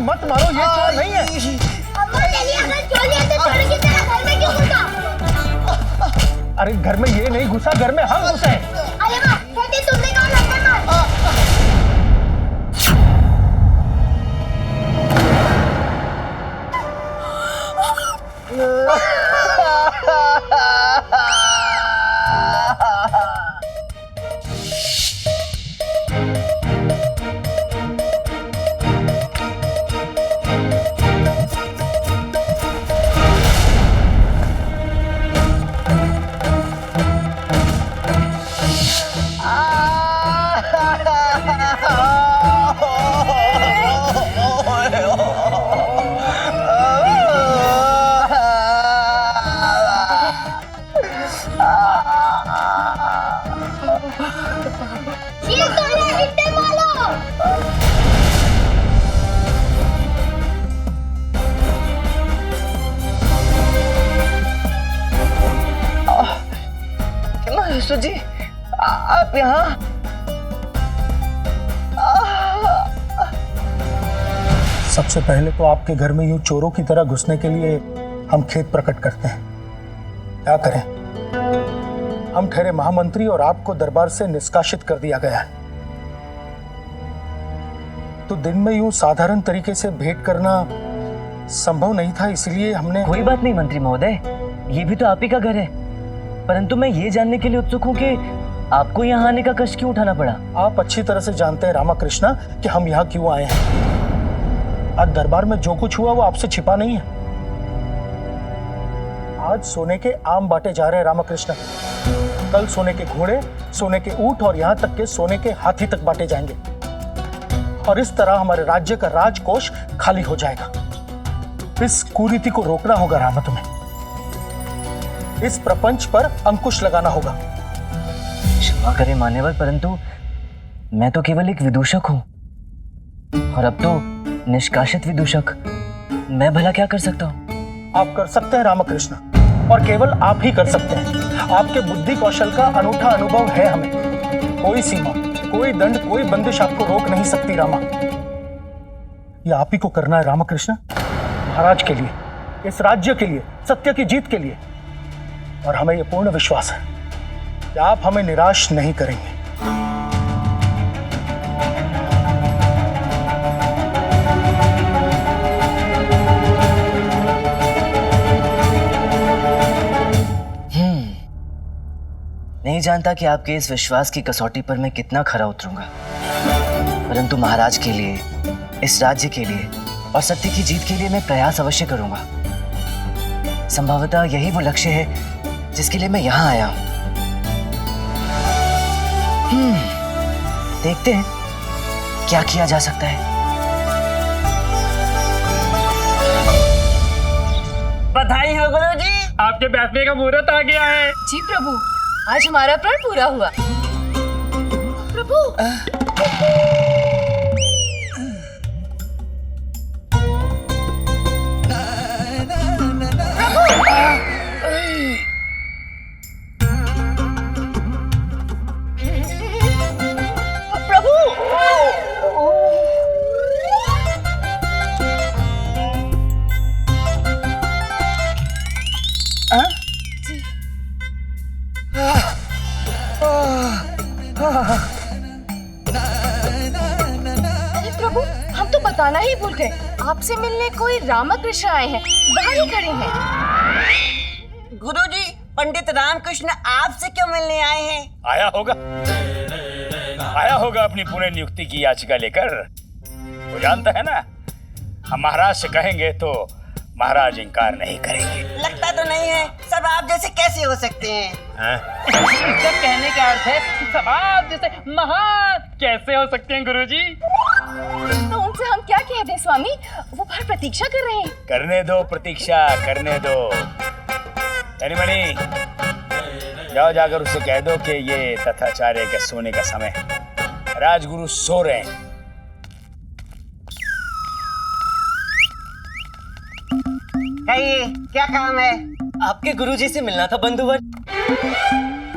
मत मारो, ये चोर नहीं है। अरे घर में ये नहीं घुसा, घर में हम घुसे। तुमने कहा जी आप यहाँ? सबसे पहले तो आपके घर में यूं चोरों की तरह घुसने के लिए हम खेद प्रकट करते हैं। क्या करें, हम ठहरे महामंत्री और आपको दरबार से निष्कासित कर दिया गया है। तो दिन में यूं साधारण तरीके से भेंट करना संभव नहीं था, इसलिए हमने। कोई बात नहीं मंत्री महोदय, ये भी तो आप ही का घर है, परंतु मैं ये जानने के लिए उत्सुक हूँ कि आपको यहाँ आने का कष्ट क्यों उठाना पड़ा? आप अच्छी तरह से जानते हैं रामाकृष्णा कि हम यहाँ क्यों आए हैं। आज दरबार में जो कुछ हुआ वो आपसे छिपा नहीं है। आज सोने के आम बांटे जा रहे हैं रामाकृष्णा, कल सोने के घोड़े, सोने के ऊंट और यहाँ तक के सोने के हाथी तक बांटे जाएंगे और इस तरह हमारे राज्य का राजकोष खाली हो जाएगा। इस कुरीति को रोकना होगा रामा तुम्हें, इस प्रपंच पर अंकुश लगाना होगा। क्षमा करें मान्यवर, परंतु मैं तो केवल एक विदूषक हूं और अब तो निष्कासित विदूषक। मैं भला क्या कर सकता हूं? आप कर सकते हैं रामकृष्ण, और केवल आप ही कर सकते हैं। आपके बुद्धि कौशल का अनूठा अनुभव है हमें। कोई सीमा, कोई दंड, कोई बंदिश आपको रोक नहीं सकती रामा। ये आप ही को करना है रामकृष्ण, महाराज के लिए, इस राज्य के लिए, सत्य की जीत के लिए। और हमें यह पूर्ण विश्वास है कि आप हमें निराश नहीं करेंगे। नहीं जानता कि आपके इस विश्वास की कसौटी पर मैं कितना खरा उतरूंगा, परंतु महाराज के लिए, इस राज्य के लिए और सत्य की जीत के लिए मैं प्रयास अवश्य करूंगा। संभवतः यही वो लक्ष्य है जिसके लिए मैं यहां आया हूं। देखते हैं क्या किया जा सकता है। बधाई हो गुरुजी, आपके बैठने का मुहूर्त आ गया है। जी प्रभु, आज हमारा प्रण पूरा हुआ। प्रभु बताना ही भूल गए, आपसे मिलने कोई रामकृष्ण आए हैं, बाहर ही खड़े हैं। गुरुजी, पंडित रामकृष्ण आपसे क्यों मिलने आए हैं? आया होगा अपनी पुनः नियुक्ति की याचिका लेकर। वो जानता है ना, हम महाराज से कहेंगे तो महाराज इनकार नहीं करेंगे। लगता तो नहीं है, सब आप जैसे कैसे हो सकते हैं? इसका कहने का अर्थ है सब आप जैसे महान कैसे हो सकते हैं गुरुजी? तो उनसे हम क्या कह दें स्वामी, वो बाहर प्रतीक्षा कर रहे हैं। करने दो प्रतीक्षा, करने दो। मणि, जाओ जाकर उसे कह दो कि ये तथाचार्य के सोने का समय है, राजगुरु सो रहे हैं। कहिए, क्या काम है? आपके गुरुजी से मिलना था बंधुवर।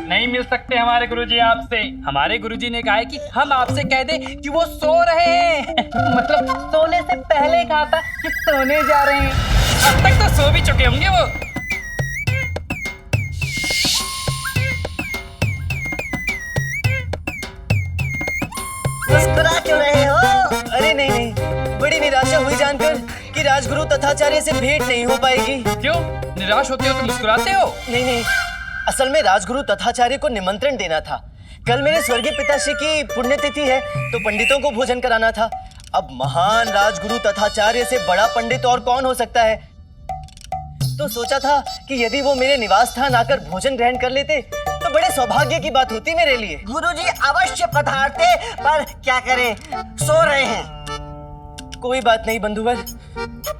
नहीं मिल सकते हमारे गुरुजी आपसे। हमारे गुरुजी ने कहा है कि हम आपसे कह दें कि वो सो रहे हैं। मतलब सोने से पहले कहा था कि सोने जा रहे हैं। अब तक तो सो भी चुके होंगे वो। मुस्कुरा क्यों रहे हो? अरे नहीं नहीं, बड़ी निराशा हुई जानकर कि राजगुरु तथाचार्य से भेंट नहीं हो पाएगी। क्यों निराश होते हो तो मुस्कुराते हो? नहीं नहीं, असल में राजगुरु तथाचार्य को निमंत्रण देना था। कल मेरे स्वर्गीय पिताश्री की पुण्यतिथि है तो पंडितों को भोजन कराना था। अब महान राजगुरु तथाचार्य से बड़ा पंडित और कौन हो सकता है। तो सोचा था कि यदि वो मेरे निवास स्थान आकर भोजन ग्रहण कर लेते तो बड़े सौभाग्य की बात होती मेरे लिए। गुरुजी अवश्य पधारते, पर क्या करें, सो रहे हैं। कोई बात नहीं बंधुवर,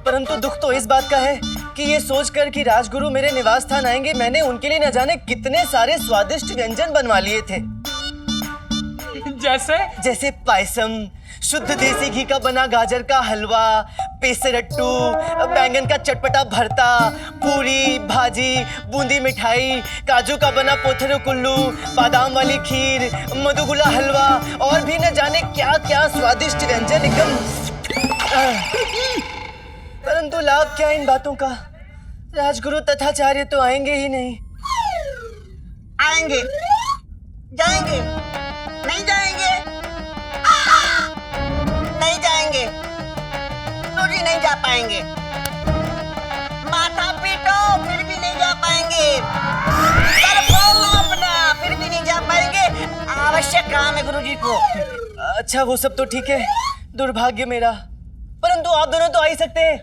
परंतु दुख तो इस बात का है कि ये सोचकर कि राजगुरु मेरे निवास स्थान आएंगे, मैंने उनके लिए न जाने कितने सारे स्वादिष्ट व्यंजन बनवा लिए थे। जैसे पायसम, शुद्ध देसी घी का बना गाजर का हलवा, पेसरट्टू, बैंगन का चटपटा भरता, पूरी भाजी, बूंदी मिठाई, काजू का बना पोथरो कुल्लू, बादाम वाली खीर, मधुगुला हलवा और भी न जाने क्या क्या स्वादिष्ट व्यंजन एकदम। परंतु लाभ क्या इन बातों का, राजगुरु तथाचार्य तो आएंगे ही नहीं। आएंगे, जाएंगे, नहीं जाएंगे, नहीं जाएंगे, गुरुजी नहीं जा पाएंगे। माथा पीटो फिर भी नहीं जा पाएंगे, सर फोड़ो अपना फिर भी नहीं जा पाएंगे। आवश्यक काम है गुरुजी को। अच्छा वो सब तो ठीक है, दुर्भाग्य मेरा, परंतु आप दोनों तो आ ही सकते हैं।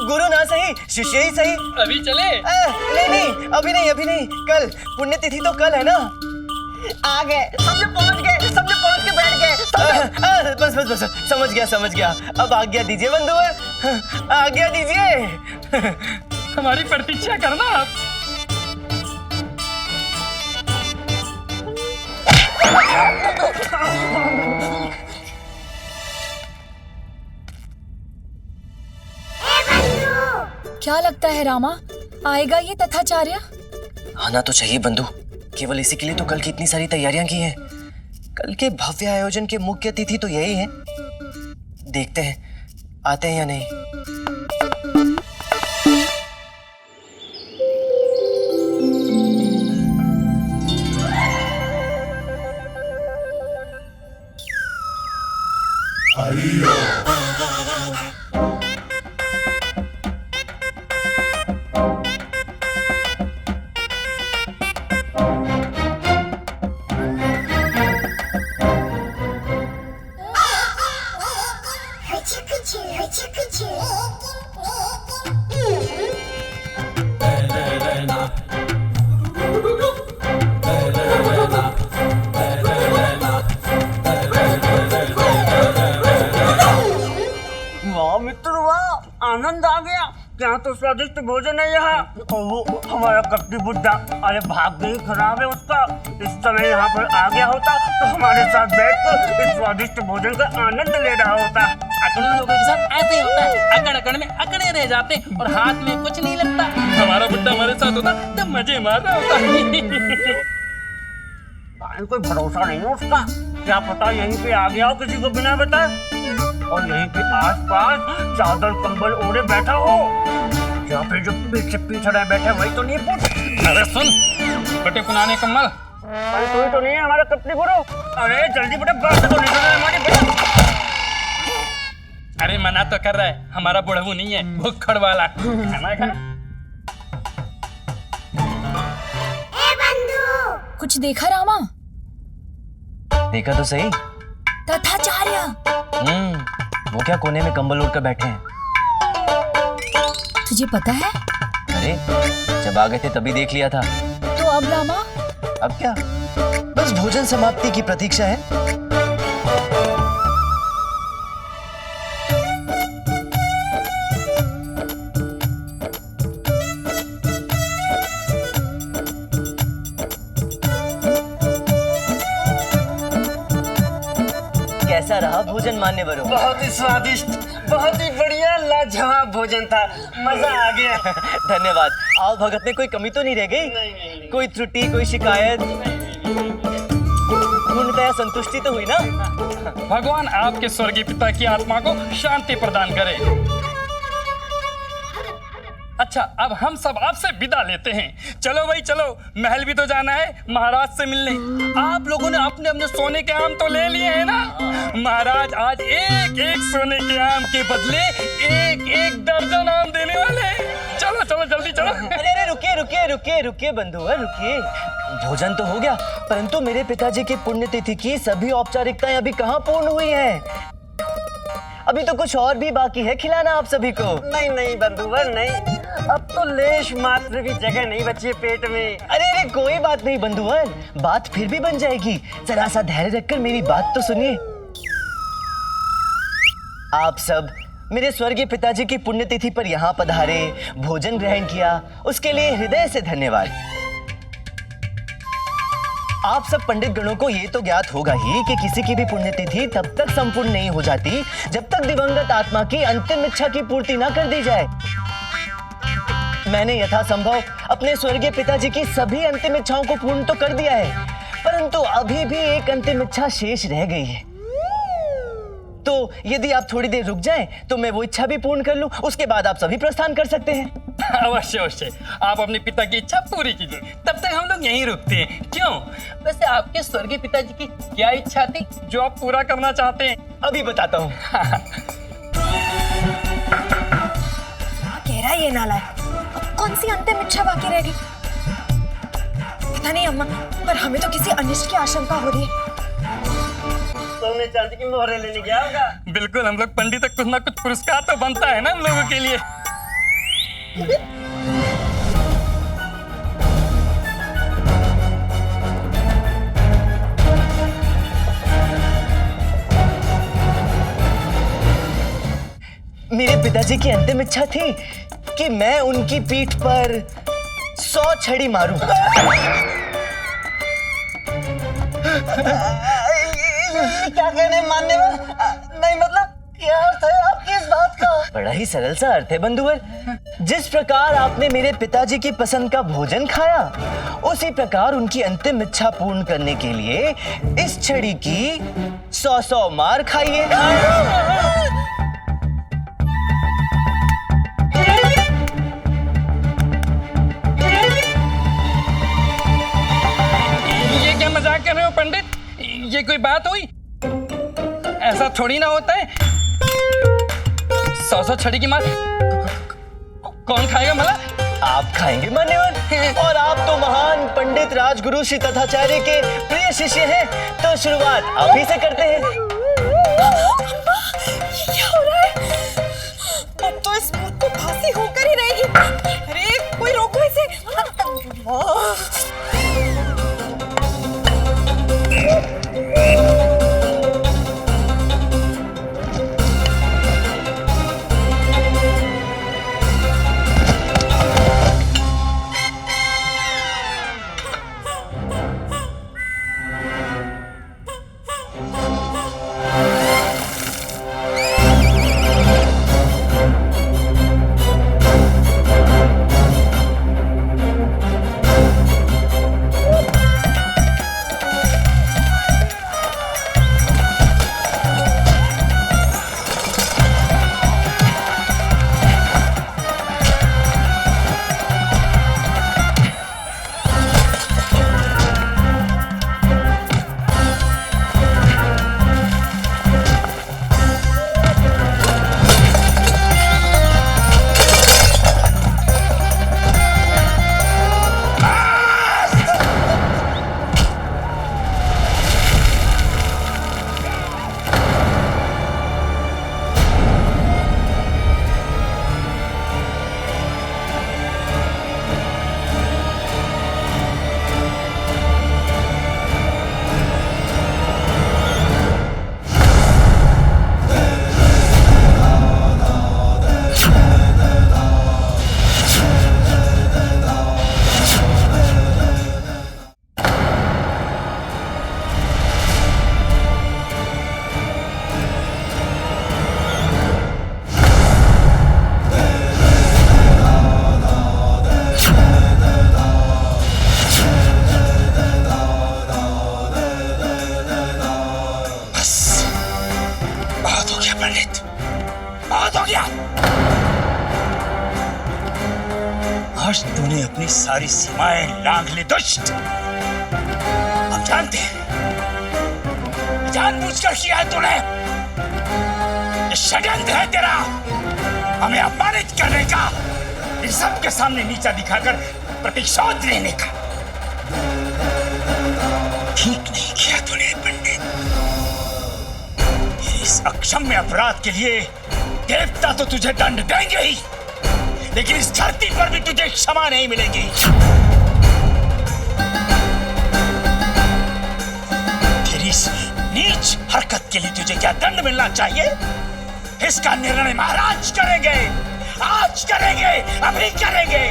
गुरु ना सही, शिष्य ही सही। अभी चले? नहीं नहीं, अभी नहीं, कल पुण्यतिथि तो कल है ना। आ गए, सब लोग पहुंच गए, सब लोग पहुंच के बैठ गए। बस समझ गया। अब आज्ञा दीजिए बंधुवर, आज्ञा दीजिए। हमारी प्रतीक्षा करना आप। क्या लगता है रामा, आएगा ये तथाचार्य? आना तो चाहिए बंधु, केवल इसी के लिए तो कल की इतनी सारी तैयारियां की हैं। कल के भव्य आयोजन के मुख्य अतिथि तो यही हैं। देखते हैं आते हैं या नहीं। वाह मित्र वाह, आनंद आ गया। क्या तो स्वादिष्ट भोजन है यहाँ। और वो हमारा कपटी बुड्ढा, अरे भाग्य ही खराब है उसका। इस समय यहाँ पर आ गया होता तो हमारे साथ बैठकर इस स्वादिष्ट भोजन का आनंद ले रहा होता। अकड़ू लोगों के साथ ऐसे ही होता है, अकड़ में अकड़े रह जाते और हाथ में कुछ नहीं लगता। हमारा बुड्ढा हमारे साथ होता तो मजे मार रहा होता। कोई भरोसा नहीं है उसका, क्या पता यहीं पे आ गया हो किसी को बिना बताए, और यहीं के आसपास चादर कंबल ओढ़े बैठा हो, या फिर जो पीछे पीछे बैठे वही तो नहीं पूछ। अरे सुन बटे पुराने कम्मल, अरे कोई तो नहीं है हमारा कपटी गुरु। अरे जल्दी बेटा बात तो नहीं सुना हमारी बेटा। अरे मना तो कर रहा है, हमारा बुढ़ऊ नहीं है, भुक्खड़ वाला। खाना खा। कुछ देखा रामा? देखा तो सही। तथाचार्य। वो क्या कोने में कंबल ओढ़कर बैठे हैं। तुझे पता है? अरे जब आ गए थे तभी देख लिया था। तो अब रामा? अब क्या, बस भोजन समाप्ति की प्रतीक्षा है। कैसा रहा भोजन मान्यवरों? बहुत ही स्वादिष्ट, बहुत ही बढ़िया, लाजवाब भोजन था, मजा आ गया। धन्यवाद। आओ भगत में कोई कमी तो नहीं रह गई? कोई त्रुटि, कोई शिकायत? पूर्णतया संतुष्टि तो हुई ना? भगवान आपके स्वर्गीय पिता की आत्मा को शांति प्रदान करे। अच्छा, अब हम सब आपसे विदा लेते हैं। चलो भाई चलो, महल भी तो जाना है महाराज से मिलने। आप लोगों ने अपने अपने सोने के आम तो ले लिए हैं ना? महाराज आज एक एक सोने के आम के बदले एक एक दर्जन आम देने वाले हैं। चलो चलो जल्दी चलो। अरे अरे रुकिए रुकिए रुकिए रुकिए बंधुवर रुकिए। भोजन तो हो गया, परंतु मेरे पिताजी की पुण्यतिथि की सभी औपचारिकताएं अभी कहाँ पूर्ण हुई हैं? अभी तो कुछ और भी बाकी है खिलाना आप सभी को। नहीं नहीं बंधुवर नहीं, अब तो लेश मात्र भी जगह नहीं बची है पेट में। अरे अरे कोई बात नहीं बंधुवर, बात फिर भी बन जाएगी। जरा सा धैर्य रखकर मेरी बात तो सुनिए। आप सब मेरे स्वर्गीय पिताजी की पुण्यतिथि पर यहाँ पधारे, भोजन ग्रहण किया, उसके लिए हृदय से धन्यवाद। आप सब पंडित गणों को ये तो ज्ञात होगा ही कि किसी की भी पुण्यतिथि तब तक संपूर्ण नहीं हो जाती जब तक दिवंगत आत्मा की अंतिम इच्छा की पूर्ति ना कर दी जाए। मैंने यथासंभव अपने स्वर्गीय पिताजी की सभी अंतिम इच्छाओं को पूर्ण तो कर दिया है, परंतु अभी भी एक अंतिम इच्छा शेष रह गई है। तो यदि आप थोड़ी देर रुक जाएं, तो मैं वो इच्छा भी पूर्ण कर लूं, उसके बाद आप सभी प्रस्थान कर सकते हैं। अवश्य अवश्य, आप अपने पिता की इच्छा पूरी कीजिए, तब तक हम लोग यहीं रुकते हैं। क्यों? वैसे आपके स्वर्गीय पिताजी की क्या इच्छा थी जो आप पूरा करना चाहते हैं? अभी बताता हूँ। कह रहा है ये नालायक, अब कौन सी अंतिम इच्छा बाकी रह गई? पता नहीं अम्मा, पर हमें तो किसी अनिष्ट की आशंका हो रही है। सोने चांदी की मोहरें लेने गया होगा। बिल्कुल, हम लोग पंडित तक कुछ ना कुछ पुरस्कार तो बनता है ना हम लोगों के लिए। मेरे पिताजी की अंतिम इच्छा थी कि मैं उनकी पीठ पर 100 छड़ी मारूं। क्या कहने मानने नहीं, मतलब क्या अर्थ है आपकी इस बात का? बड़ा ही सरल सा अर्थ है बंधुवर। जिस प्रकार आपने मेरे पिताजी की पसंद का भोजन खाया, उसी प्रकार उनकी अंतिम इच्छा पूर्ण करने के लिए इस छड़ी की 100 मार खाइए। ये क्या मजाक कर रहे हो पंडित? ये कोई बात हुई? ऐसा थोड़ी ना होता है। 100 छड़ी की मार कौन खाएगा भला? आप खाएंगे मान्यवर, और आप तो महान पंडित राजगुरु श्री तथाचार्य के प्रिय शिष्य हैं, तो शुरुआत आप ही से करते हैं। ये क्या हो रहा है? अब तो इस भूत को फांसी होकर ही रहेगी। अरे कोई रोको इसे। बहुत हो गया। आज तूने अपनी सारी सीमाएं लांघ ली दुष्ट। हम जानते हैं जानबूझकर किया है तूने। ये षड्यंत्र है तेरा हमें अपमानित करने का, इन सबके सामने नीचा दिखाकर प्रतिशोध लेने का। ठीक नहीं किया तूने पंडित। इस अक्षम्य अपराध के लिए देवता तो तुझे दंड देंगे ही, लेकिन इस धरती पर भी तुझे क्षमा नहीं मिलेगी। तेरी इस नीच हरकत के लिए तुझे क्या दंड मिलना चाहिए, इसका निर्णय महाराज करेंगे। आज करेंगे, अभी करेंगे।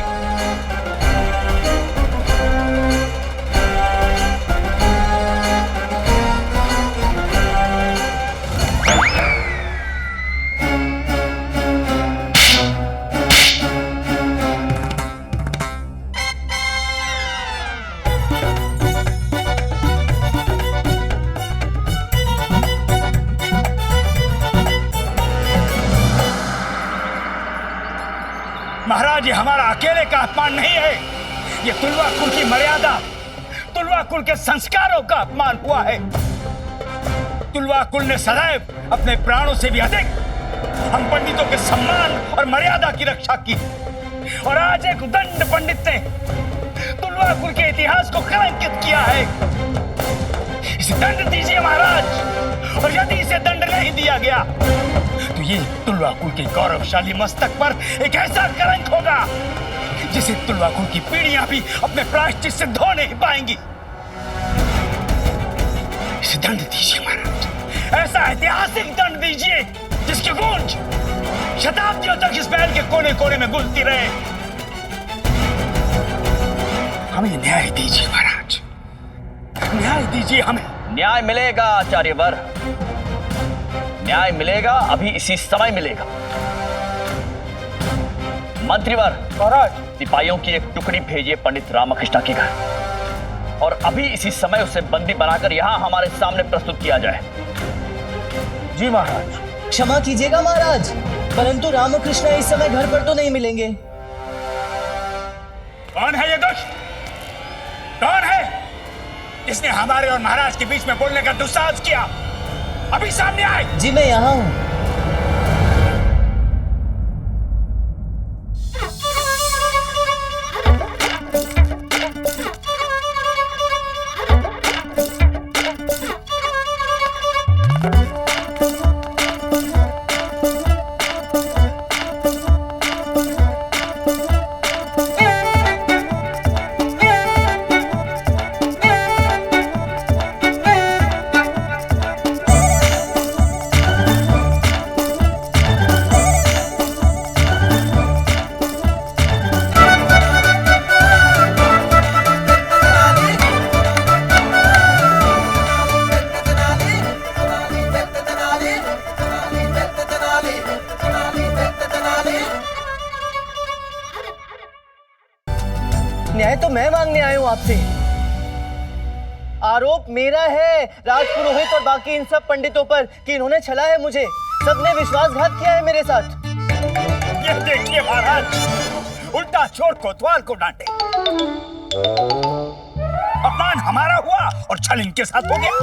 महाराज, ये हमारा अकेले का अपमान नहीं है, ये तुलवा कुल की मर्यादा, तुलवा कुल के संस्कारों का अपमान हुआ है। तुलवा कुल ने सदैव अपने प्राणों से भी अधिक हम पंडितों के सम्मान और मर्यादा की रक्षा की, और आज एक उदंड पंडित ने तुलवा कुल के इतिहास को कलंकित किया है। इसे दंड दीजिए महाराज, और यदि इसे दंड नहीं दिया गया तो ये तुलवा कुल के गौरवशाली मस्तक पर एक ऐसा कलंक होगा जिसे तुलवा कुल की पीढ़ियां भी अपने प्रायश्चित से धो नहीं पाएंगी। इसे दंड दीजिए महाराज, ऐसा ऐतिहासिक दंड दीजिए जिसकी गूंज शताब्दियों तक इस महल के कोने कोने में गूंजती रहे। हमें न्याय दीजिए महाराज, न्याय दीजिए हमें। न्याय मिलेगा आचार्यवर, न्याय मिलेगा, अभी इसी समय मिलेगा। मंत्रीवर, महाराज, सिपाहियों की एक टुकड़ी भेजिए पंडित रामकृष्ण के घर, और अभी इसी समय उसे बंदी बनाकर यहाँ हमारे सामने प्रस्तुत किया जाए। जी महाराज। क्षमा कीजिएगा महाराज, परंतु रामकृष्ण इस समय घर पर तो नहीं मिलेंगे। कौन है ये दुष्ट? कौन है इसने हमारे और महाराज के बीच में बोलने का दुस्साहस किया? अभी सामने आए। जी मैं यहाँ हूँ। न्याय तो मैं मांगने आया हूँ आपसे। आरोप मेरा है राजपुरोहित और बाकी इन सब पंडितों पर कि इन्होंने छला है मुझे। सबने विश्वासघात किया है मेरे साथ। ये देखिए महाराज, उल्टा चोर कोतवाल को डांटे। अपमान हमारा हुआ और छल इनके साथ हो गया।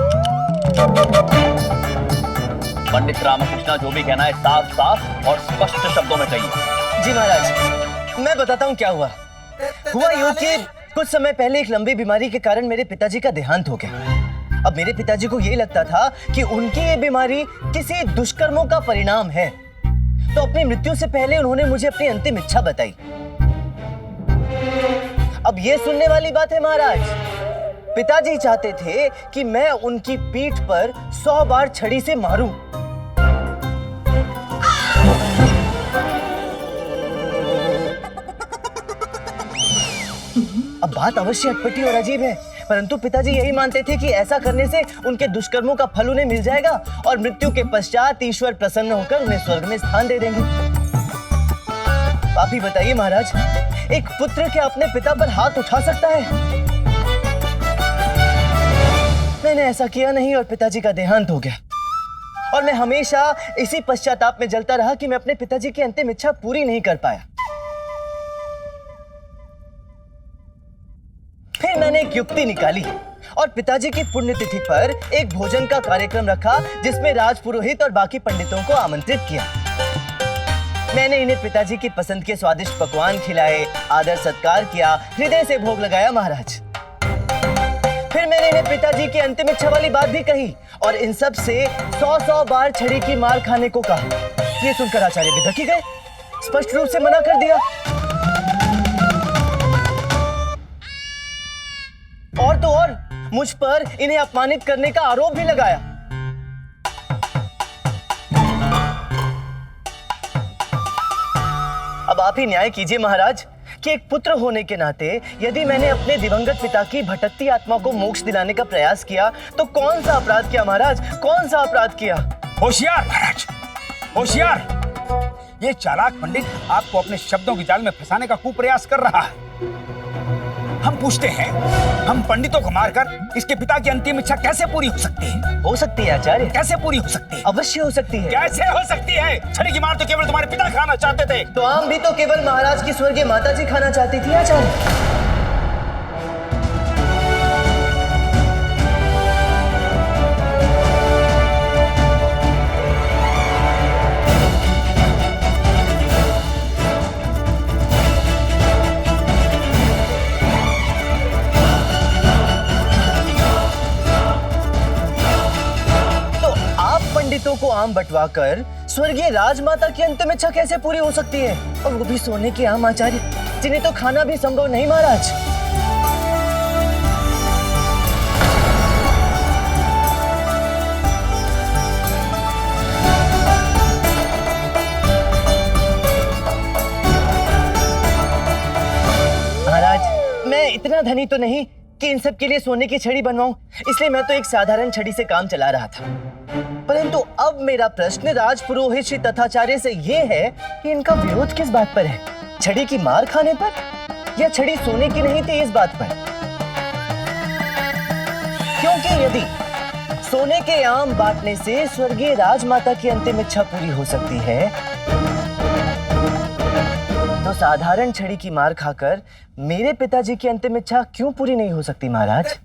पंडित रामकृष्ण जो भी कहना है साफ साफ और स्पष्ट शब्दों में कहिए। जी महाराज, मैं बताता हूँ क्या हुआ। हुआ यूं कि कुछ समय पहले एक लंबी बीमारी के कारण मेरे पिताजी का देहांत हो गया। अब मेरे पिताजी को यही लगता था कि उनकी ये बीमारी किसी दुष्कर्मों का परिणाम है, तो अपनी मृत्यु से पहले उन्होंने मुझे अपनी अंतिम इच्छा बताई। अब ये सुनने वाली बात है महाराज, पिताजी चाहते थे कि मैं उनकी पीठ पर 100 बार छड़ी से मारूं। अब बात अवश्य अटपटी और अजीब है, परंतु पिताजी यही मानते थे कि ऐसा करने से उनके दुष्कर्मों का फल उन्हें मिल जाएगा और मृत्यु के पश्चात ईश्वर प्रसन्न होकर उन्हें स्वर्ग में स्थान दे देंगे। आप ही बताइए महाराज, एक पुत्र क्या अपने पिता पर हाथ उठा सकता है? मैंने ऐसा किया नहीं और पिताजी का देहांत हो गया। और मैं हमेशा इसी पश्चाताप में जलता रहा कि मैं अपने पिताजी की अंतिम इच्छा पूरी नहीं कर पाया। फिर मैंने एक युक्ति निकाली और पिताजी की पुण्यतिथि पर एक भोजन का कार्यक्रम रखा जिसमें राजपुरोहित और बाकी पंडितों को आमंत्रित किया। मैंने इन्हें पिताजी की पसंद के स्वादिष्ट पकवान खिलाए, आदर सत्कार किया, हृदय से भोग लगाया महाराज। फिर मैंने इन्हें पिताजी की अंतिम इच्छा वाली बात भी कही और इन सब से 100 बार छड़ी की मार खाने को कहा। ये सुनकर आचार्य बिधक गए, स्पष्ट रूप से मना कर दिया। और तो और मुझ पर इन्हें अपमानित करने का आरोप भी लगाया। अब आप ही न्याय कीजिए महाराज कि एक पुत्र होने के नाते यदि मैंने अपने दिवंगत पिता की भटकती आत्मा को मोक्ष दिलाने का प्रयास किया तो कौन सा अपराध किया महाराज, कौन सा अपराध किया? होशियार महाराज, होशियार। ये चालाक पंडित आपको अपने शब्दों की जाल में फंसाने का कुप्रयास कर रहा है। हम पूछते हैं, हम पंडितों को मारकर इसके पिता की अंतिम इच्छा कैसे पूरी हो सकती है? हो सकती है आचार्य, कैसे पूरी हो सकती है? अवश्य हो सकती है। कैसे हो सकती है? छड़ी की मार तो केवल तुम्हारे पिता खाना चाहते थे। तो आम भी तो केवल महाराज की स्वर्गीय माताजी खाना चाहती थी आचार्य। पंडितों को आम बंटवाकर स्वर्गीय राजमाता की अंतिम इच्छा कैसे पूरी हो सकती है? और वो भी सोने के आम आचार्य, जिन्हें तो खाना भी संभव नहीं महाराज। महाराज, मैं इतना धनी तो नहीं कि इन सब के लिए सोने की छड़ी बनवाऊं, इसलिए मैं तो एक साधारण छड़ी से काम चला रहा था। परंतु अब मेरा प्रश्न राजपुरोहित श्री तथाचार्य से यह है कि इनका विरोध किस बात पर है? छड़ी की मार खाने पर या छड़ी सोने की नहीं थी इस बात पर? क्योंकि यदि सोने के आम बांटने से स्वर्गीय राजमाता की अंतिम इच्छा पूरी हो सकती है तो साधारण छड़ी की मार खाकर मेरे पिताजी की अंतिम इच्छा क्यों पूरी नहीं हो सकती महाराज?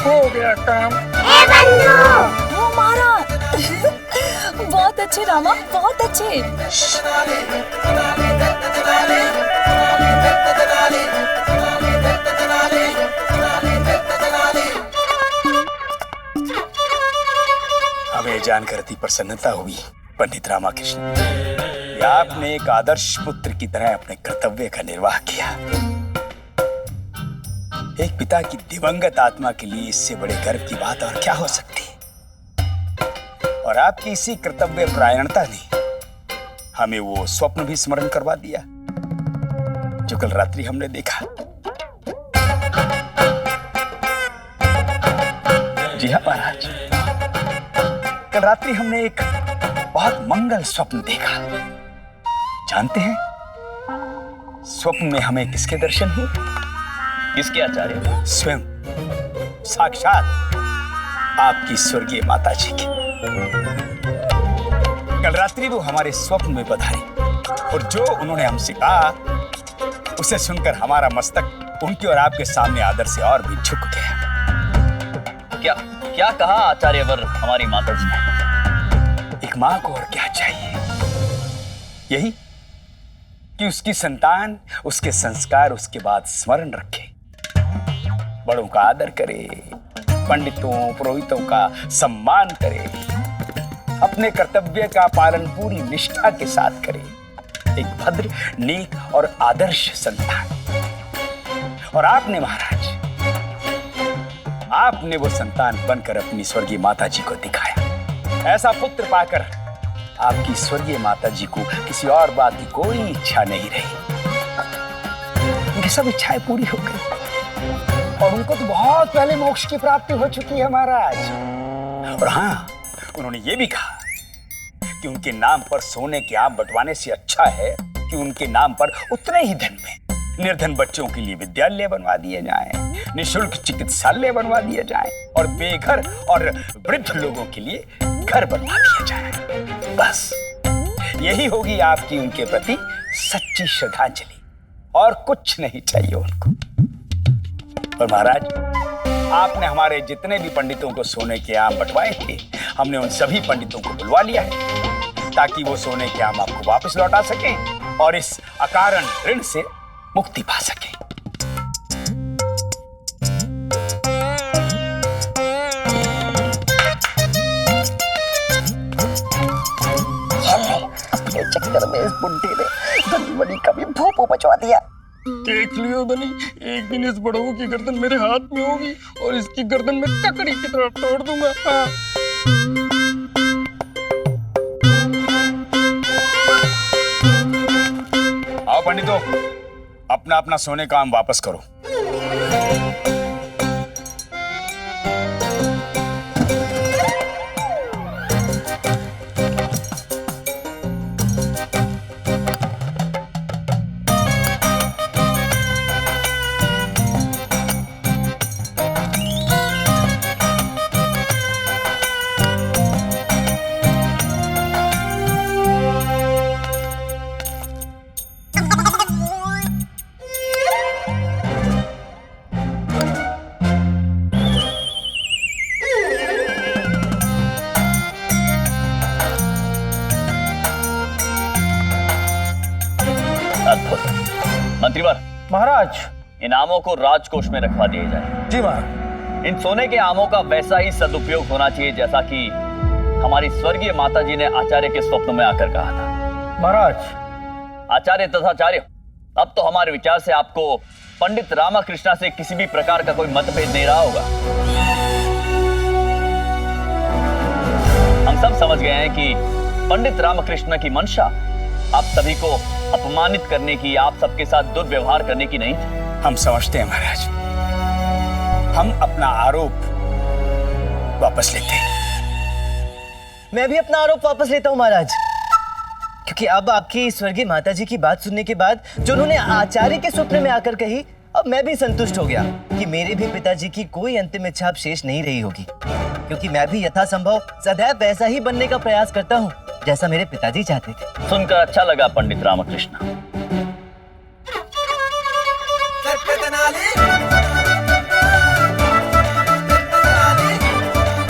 हो गया काम। वो मारा। बहुत अच्छे रामा, बहुत अच्छे। हमें जानकर अति प्रसन्नता हुई पंडित रामाकृष्ण। आपने एक आदर्श पुत्र की तरह अपने कर्तव्य का निर्वाह किया। एक पिता की दिवंगत आत्मा के लिए इससे बड़े गर्व की बात और क्या हो सकती है? और आपकी इसी कर्तव्य परायणता ने हमें वो स्वप्न भी स्मरण करवा दिया जो कल रात्रि हमने देखा। जी हाँ महाराज, कल रात्रि हमने एक बहुत मंगल स्वप्न देखा। जानते हैं स्वप्न में हमें किसके दर्शन हुए? किसके आचार्य? स्वयं साक्षात आपकी स्वर्गीय माता जी की। कल रात्रि वो हमारे स्वप्न में पधारी और जो उन्होंने हमसे कहा उसे सुनकर हमारा मस्तक उनके और आपके सामने आदर से और भी झुक गया। क्या क्या कहा आचार्यवर हमारी माता जी ने? एक माँ को और क्या चाहिए? यही कि उसकी संतान उसके संस्कार उसके बाद स्मरण रखे, बड़ों का आदर करे, पंडितों पुरोहितों का सम्मान करे, अपने कर्तव्य का पालन पूरी निष्ठा के साथ करे। एक भद्र, नेक और आदर्श संतान। और आपने महाराज, आपने वो संतान बनकर अपनी स्वर्गीय माता जी को दिखाया। ऐसा पुत्र पाकर आपकी स्वर्गीय माता जी को किसी और बात की कोई इच्छा नहीं रही। उनकी सब इच्छाएं पूरी हो गई और उनको तो बहुत पहले मोक्ष की प्राप्ति हो चुकी है महाराज। और हाँ, उन्होंने ये भी कहा कि उनके नाम पर सोने के आम बंटवाने से अच्छा है कि उनके नाम पर उतने ही धन में निर्धन बच्चों के लिए विद्यालय बनवा दिए जाएं, निःशुल्क चिकित्सालय बनवा दिए जाएं और बेघर और वृद्ध लोगों के लिए घर बनवा दिए जाएं। बस यही होगी आपकी उनके प्रति सच्ची श्रद्धांजलि, और कुछ नहीं चाहिए उनको। और महाराज, आपने हमारे जितने भी पंडितों को सोने के आम बंटवाए थे, हमने उन सभी पंडितों को बुलवा लिया है ताकि वो सोने के आम आपको वापस लौटा सकें और इस अकारण ऋण से मुक्ति पा सके। अपने चक्कर में इस बुड्ढे ने धनी बनी का भी भोपो बचवा दिया। देख लियो बनी, एक दिन इस बड़ों की गर्दन मेरे हाथ में होगी और इसकी गर्दन में ककड़ी की तरह तोड़ दूंगा। हाँ। आओ पंडितों, अपना अपना सोने का आम वापस करो। मंत्रीवर, महाराज। इन आमों को राजकोष में रखवा दिए जाए। जी महाराज। इन सोने के आमों का वैसा ही सदुपयोग होना चाहिए जैसा कि हमारी स्वर्गीय माताजी ने आचार्य के स्वप्न में आकर कहा था। महाराज। आचार्य तथाचार्य, अब तो हमारे विचार से आपको पंडित रामकृष्णा से किसी भी प्रकार का कोई मतभेद नहीं रहा होगा। हम सब समझ गए हैं कि पंडित रामकृष्ण की मंशा आप सभी को अपमानित करने की, आप सबके साथ दुर्व्यवहार करने की नहीं थी। हम समझते हैं महाराज, हम अपना आरोप वापस लेते हैं। मैं भी अपना आरोप वापस लेता हूँ महाराज, क्योंकि अब आपकी स्वर्गीय माताजी की बात सुनने के बाद जो उन्होंने आचार्य के स्वप्न में आकर कही, अब मैं भी संतुष्ट हो गया कि मेरे भी पिताजी की कोई अंतिम इच्छा अब शेष नहीं रही होगी, क्योंकि मैं भी यथासंभव सदैव वैसा ही बनने का प्रयास करता हूँ जैसा मेरे पिताजी चाहते थे। सुनकर अच्छा लगा पंडित रामकृष्ण।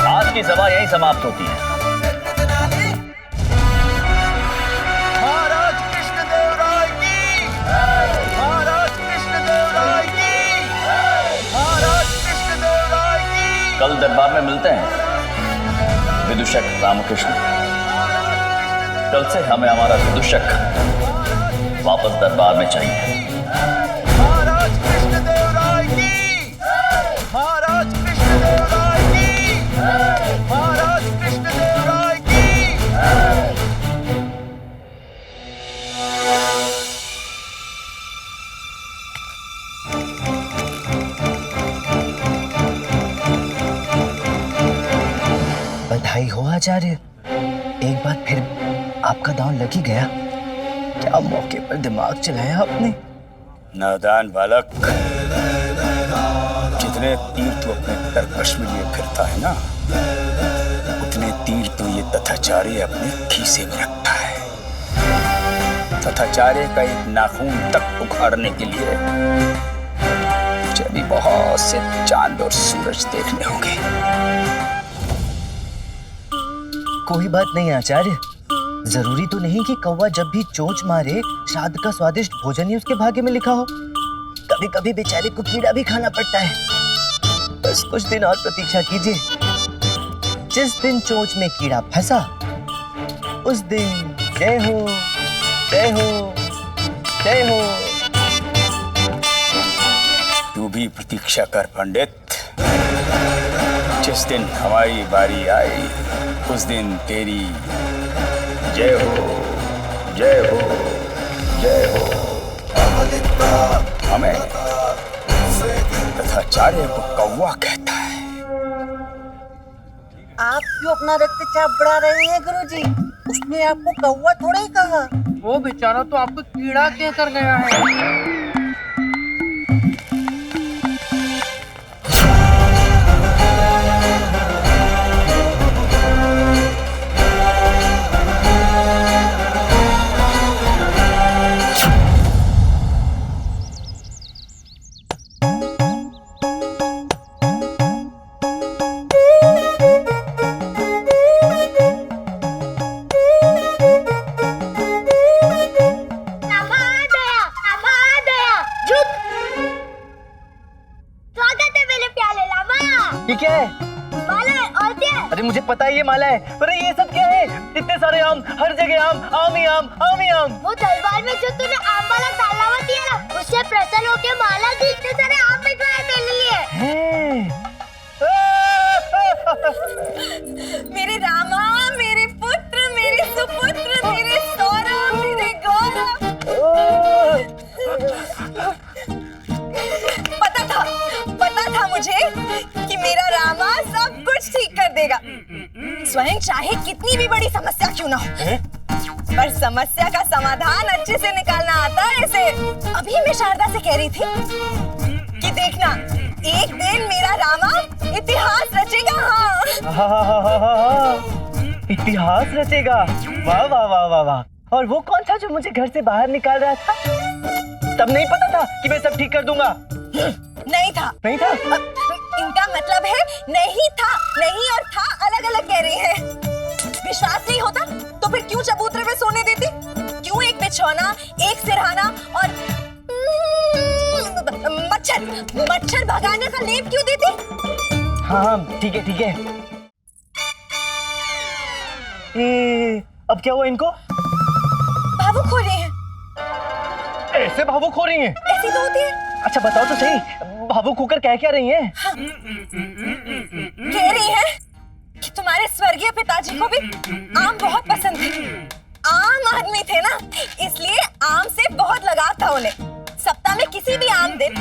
आज की सभा यही समाप्त होती है। महाराज कृष्णदेवराय की, महाराज कृष्णदेवराय की, महाराज कृष्णदेवराय की। कल दरबार में मिलते हैं विदूषक रामकृष्ण। कल से हमें हमारा विदूषक वापस दरबार में चाहिए। महाराज कृष्णदेवराय की, महाराज कृष्णदेवराय की, महाराज कृष्णदेवराय की। बधाई हो आचार्य, एक बार फिर आपका दांव लग ही गया। क्या मौके पर दिमाग चलाया आपने। नादान बालक, जितने तीर तो अपने तरकश में लिए फिरता है ना, उतने तीर तो ये तथाचार्य अपने खीसे में रखता है। तथाचार्य का एक नाखून तक उखाड़ने के लिए मुझे भी बहुत से चांद और सूरज देखने होंगे। कोई बात नहीं आचार्य, जरूरी तो नहीं कि कौवा जब भी चोंच मारे श्राद्ध का स्वादिष्ट भोजन ही उसके भाग्य में लिखा हो। कभी कभी बेचारे को कीड़ा भी खाना पड़ता है। बस कुछ दिन और प्रतीक्षा कीजिए। जिस दिन चोंच में कीड़ा फंसा, उस दिन जय हो, जय हो, जय हो। तू भी प्रतीक्षा कर पंडित। जिस दिन हमारी बारी आई, उस दिन तेरी जय हो, जय हो, जय हो। हमें तथाचार्य को कौवा कहता है। आप क्यों अपना रक्तचाप बढ़ा रहे हैं गुरुजी? उसने आपको कौवा थोड़ा ही कहा। वो बेचारा तो आपको कीड़ा कह कर गया है। ये क्या है? माला है और क्या है? अरे मुझे पता है ये माला है, पर ये सब क्या है? इतने सारे आम, हर जगह आम, आम ही आम, आम ही आम। वो दरबार में जो तूने आम वाला तालावा दिया ना, उससे प्रसन्न होके माला की इतने सारे आम भिजवाए तेरे लिए। मेरे रामा, मेरे पुत्र, मेरे सुपुत्र, मेरे सौरभ, मेरे गौरव। पता था मुझे कि मेरा रामा सब कुछ ठीक कर देगा, स्वयं चाहे कितनी भी बड़ी समस्या क्यों ना हो। पर समस्या का समाधान अच्छे से निकालना आता है इसे। अभी मैं शारदा से कह रही थी कि देखना, एक दिन मेरा रामा इतिहास रचेगा। हाँ, इतिहास रचेगा। वाह वाह वाह वाह वाह। और वो कौन था जो मुझे घर से बाहर निकाल रहा था? तब नहीं पता था कि मैं सब ठीक कर दूंगा। नहीं था। इनका मतलब है नहीं था, नहीं और था अलग अलग कह रहे हैं। विश्वास नहीं होता तो फिर क्यों चबूतरे में सोने देती? क्यों एक बिछौना, एक सिरहाना और मच्छर भगाने का लेप क्यों देती? हाँ ठीक है। अब क्या हुआ इनको? भावुक हो रहे हैं। ऐसे भावुक हो रही हैं? ऐसी तो होती है। अच्छा बताओ तो सही, भावुक होकर क्या रही हैं? कह रही हैं कि तुम्हारे स्वर्गीय पिताजी को भी आम बहुत पसंद थे। आम आदमी थे ना, इसलिए आम से बहुत लगाव था उन्हें। सप्ताह में किसी भी आम दिन,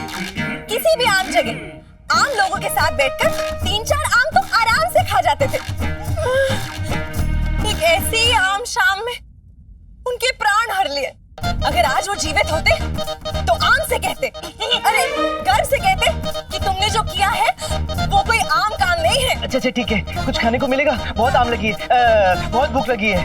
किसी भी आम जगह आम लोगों के साथ बैठकर 3-4 आम तो आराम से खा जाते थे। एक ऐसी आम शाम में उनके प्राण हर लिए। अगर आज वो जीवित होते तो आम से कहते, अरे गर्व से कहते कि तुमने जो किया है वो कोई आम काम नहीं है। अच्छा ठीक है, कुछ खाने को मिलेगा? बहुत आम लगी है, बहुत भूख लगी है।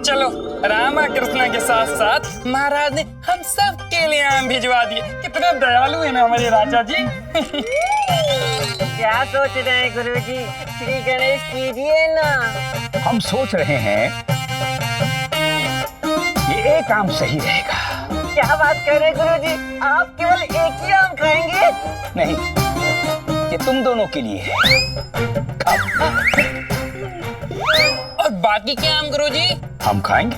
चलो, रामा कृष्णा के साथ साथ महाराज ने हम सब के लिए आम भिजवा दिए। कितना दयालु है ना हमारे राजा जी। क्या सोच रहे हैं गुरुजी? श्री गणेश कीजिए ना। हम सोच रहे हैं ये एक आम सही रहेगा। क्या बात कर रहे हैं गुरुजी? आप केवल एक ही आम खाएंगे? नहीं, ये तुम दोनों के लिए है। खाओ। और बाकी के आम गुरुजी? हम खाएंगे।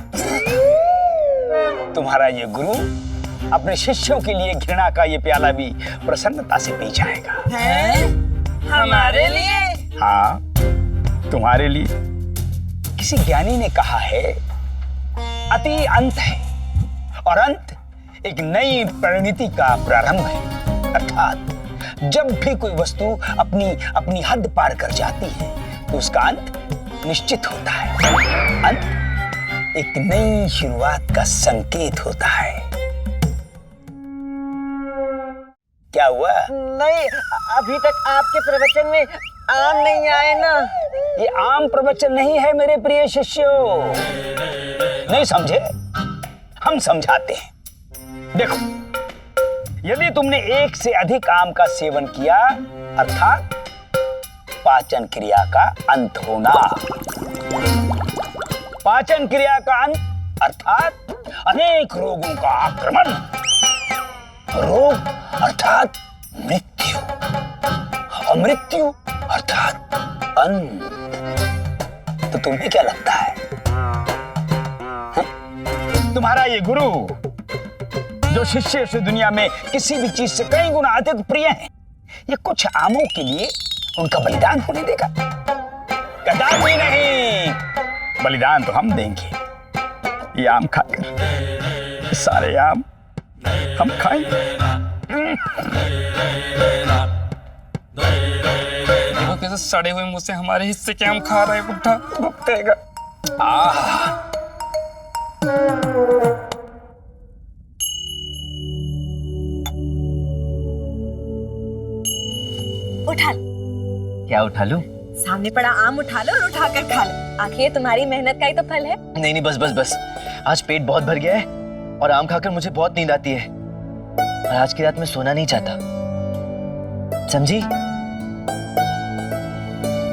तुम्हारा ये गुरु अपने शिष्यों के लिए घृणा का ये प्याला भी प्रसन्नता से पी जाएगा। हमारे लिए? हाँ, तुम्हारे लिए। किसी ज्ञानी ने कहा है, अति अंत है और अंत एक नई परिणति का प्रारंभ है। अर्थात जब भी कोई वस्तु अपनी हद पार कर जाती है तो उसका अंत निश्चित होता है। अंत एक नई शुरुआत का संकेत होता है। क्या हुआ? नहीं, अभी तक आपके प्रवचन में आम नहीं आए ना। ये आम प्रवचन नहीं है मेरे प्रिय शिष्यों। नहीं समझे? हम समझाते हैं। देखो, यदि तुमने एक से अधिक आम का सेवन किया, अर्थात पाचन क्रिया का अंत होना। पाचन क्रिया का अंत अर्थात अनेक रोगों का आक्रमण। रोग अर्थात मृत्यु और मृत्यु अर्थात अंत। तो तुम्हें क्या लगता है? तुम्हारा ये गुरु जो शिष्य से दुनिया में किसी भी चीज से कई गुना अधिक प्रिय है, ये कुछ आमों के लिए उनका बलिदान होने देगा? कदापि नहीं। बलिदान तो हम देंगे। ये आम खाकर सारे आम हम खाएंगे। देखो कैसे सड़े हुए मुंह से हमारे हिस्से के आम खा रहा है बुढ़ा, भुगतेगा। उठा लो। क्या उठा लूं? सामने पड़ा आम उठा लो और उठाकर खा लो। आखिर ये तुम्हारी मेहनत का ही तो फल है। नहीं नहीं, बस बस बस, आज पेट बहुत भर गया है और आम खाकर मुझे बहुत नींद आती है और आज की रात मैं सोना नहीं चाहता, समझी?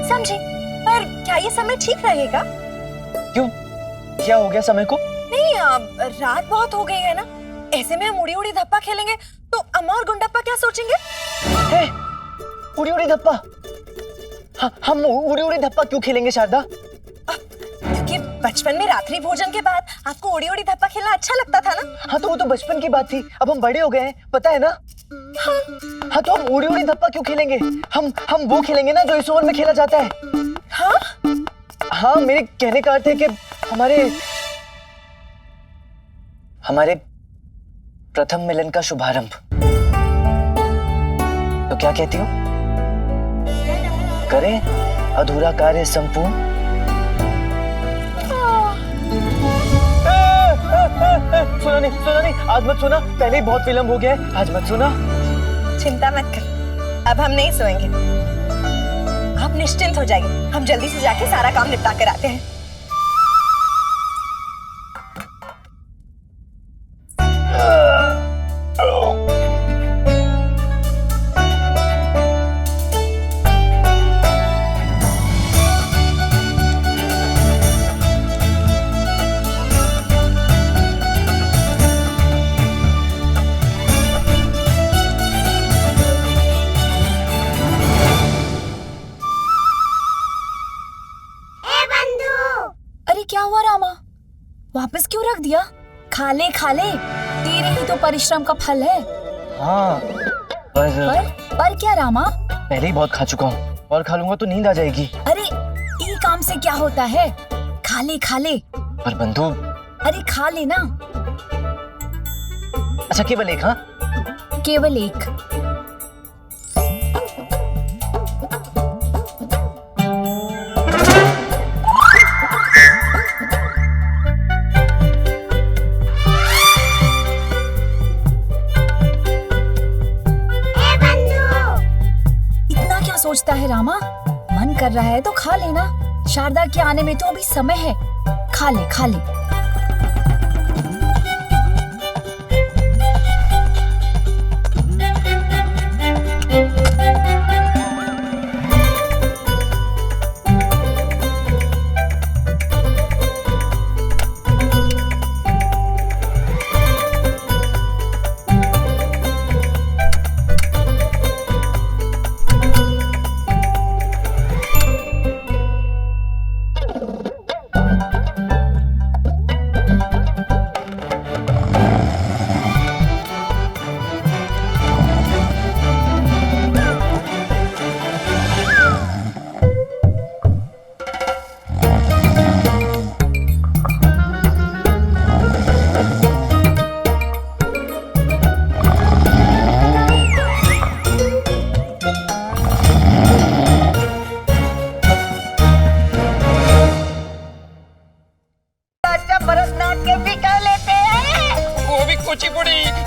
समझी, पर क्या ये समय ठीक रहेगा? क्यों, क्या हो गया समय को? नहीं, रात बहुत हो गई है ना, ऐसे में हम उड़ी उड़ी धप्पा खेलेंगे तो अम्मा और गुंडप्पा क्या सोचेंगे? है, उड़ी उड़ी धप्पा? हम उड़ी उड़ी धप्पा क्यों खेलेंगे शारदा? क्योंकि बचपन में रात्रि भोजन के बाद आपको उड़ी उड़ी धप्पा खेलना अच्छा लगता था ना। हाँ तो वो तो बचपन की बात थी, अब हम बड़े हो गए हैं, पता है ना? हाँ तो हम उड़ी उड़ी धप्पा क्यों खेलेंगे? हम वो खेलेंगे ना जो इस ओवर में खेला जाता है। हाँ हाँ, मेरे कहने का अर्थ है कि हमारे प्रथम मिलन का शुभारंभ। तो क्या कहती हो, करें अधूरा कार्य संपूर्ण? सुना नहीं, आज मत सुना, पहले ही बहुत विलंब हो गया है, आज मत सुना। चिंता मत कर, अब हम नहीं सोएंगे। आप निश्चिंत हो जाइए, हम जल्दी से जाके सारा काम निपटा कर आते हैं। क्या हुआ रामा, वापस क्यों रख दिया? खा ले तेरे ही तो परिश्रम का फल है। हाँ पर क्या रामा? पहले ही बहुत खा चुका हूँ और खा लूंगा तो नींद आ जाएगी। अरे ई काम से क्या होता है, खा ले। पर बंधु, अरे खा ले ना। अच्छा केवल एक? हाँ केवल एक। सोचता है रामा, मन कर रहा है तो खा लेना, शारदा के आने में तो अभी समय है, खा ले।